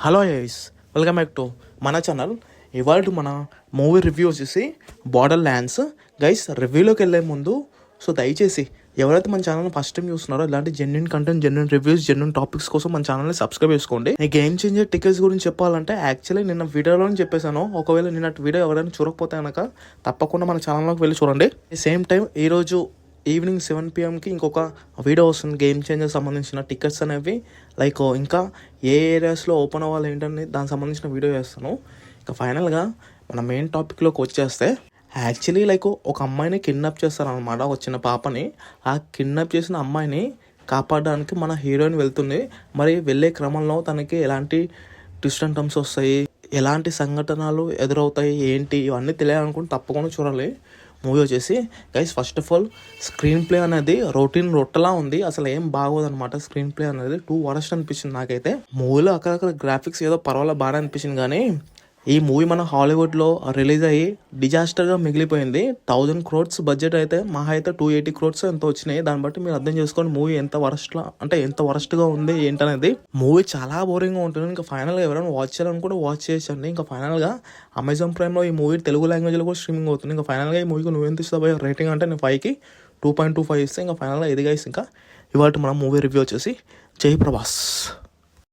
Hello guys, welcome back to మన channel. ఇవాళ మన మూవీ రివ్యూ వచ్చేసి బార్డర్ ల్యాండ్స్. గైస్, రివ్యూలోకి వెళ్ళే ముందు దయచేసి ఎవరైతే మన ఛానల్ ఫస్ట్ టైం చూస్తున్నారో ఇలాంటి genuine content, genuine reviews, genuine topics కోసం మన ఛానల్ని సబ్స్క్రైబ్ చేసుకోండి. ఈ గేమ్ చేంజర్ టికెట్స్ గురించి చెప్పాలంటే యాక్చువల్లీ నిన్న వీడియోలోనే చెప్పేశాను. ఒకవేళ నిన్న వీడియో ఎవరైనా చూడకపోతే కనుక తప్పకుండా మన ఛానల్లోకి వెళ్ళి చూడండి. సేమ్ టైం ఈరోజు ఈవినింగ్ 7 PM ఇంకొక వీడియో వస్తుంది గేమ్ చేంజర్ సంబంధించిన టికెట్స్ అనేవి, లైక్ ఇంకా ఏ ఏరియాస్లో ఓపెన్ అవ్వాలి ఏంటని దానికి సంబంధించిన వీడియో చేస్తాను. ఇంకా ఫైనల్గా మన మెయిన్ టాపిక్లోకి వచ్చేస్తే, యాక్చువల్లీ లైక్ ఒక అమ్మాయిని కిడ్నాప్ చేస్తారనమాట, ఒక చిన్న పాపని. ఆ కిడ్నాప్ చేసిన అమ్మాయిని కాపాడడానికి మన హీరోయిన్ వెళ్తుంది. మరి వెళ్ళే క్రమంలో తనకి ఎలాంటి ట్విస్ట్ అండ్ టర్మ్స్ వస్తాయి, ఎలాంటి సంఘటనలు ఎదురవుతాయి ఏంటి, ఇవన్నీ తెలియాలనుకుంటే తప్పకుండా చూడాలి. మూవీ వచ్చేసి guys, first of all screen play అనేది రొట్టలా ఉంది. అసలు ఏం బాగోదన్నమాట. స్క్రీన్ ప్లే అనేది టూ వరస్ట్ అనిపించింది నాకైతే. మూవీలో అక్కడక్కడ గ్రాఫిక్స్ ఏదో పర్వాలేదు, బాగా అనిపించింది. కానీ ఈ మూవీ మన హాలీవుడ్లో రిలీజ్ అయ్యి డిజాస్టర్గా మిగిలిపోయింది. 1000 crores బడ్జెట్ అయితే మహా అయితే 280 crores ఎంత వచ్చినాయి. దాన్ని బట్టి మీరు అర్థం చేసుకోండి మూవీ ఎంత వరస్ట్గా ఉంది ఏంటనేది. మూవీ చాలా బోరింగ్గా ఉంటుంది. ఇంకా ఫైనల్గా ఎవరైనా వాచ్ చేయాలనుకుంటే వాచ్ చేయండి. ఇంకా ఫైనల్గా అమెజాన్ ప్రైమ్లో ఈ మూవీ తెలుగు లాంగ్వేజ్లో కూడా స్ట్రీమింగ్ అవుతుంది. ఇంకా ఫైనల్గా ఈ మూవీకి నువ్వెంత ఇస్తావు రేటింగ్ అంటే నేను 5కి 2.25 ఇస్తే ఇంకా ఫైనల్గా ఇది గైస్. ఇంకా ఇవాళ మన మూవీ రివ్యూ వచ్చేసి జై ప్రభాస్.